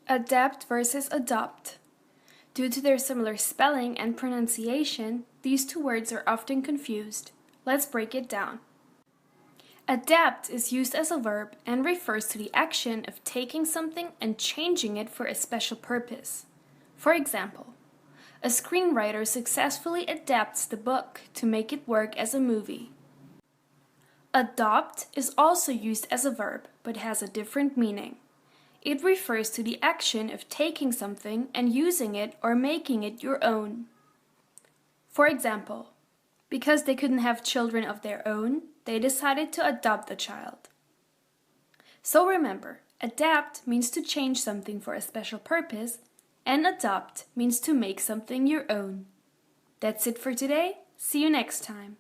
Adapt versus adopt. Due to their similar spelling and pronunciation, these two words are often confused. Let's break it down. Adapt is used as a verb and refers to the action of taking something and changing it for a special purpose. For example, a screenwriter successfully adapts the book to make it work as a movie. Adopt is also used as a verb, but has a different meaning. It refers to the action of taking something and using it or making it your own. For example, because they couldn't have children of their own, they decided to adopt a child. So remember, adapt means to change something for a special purpose, and adopt means to make something your own. That's it for today. See you next time.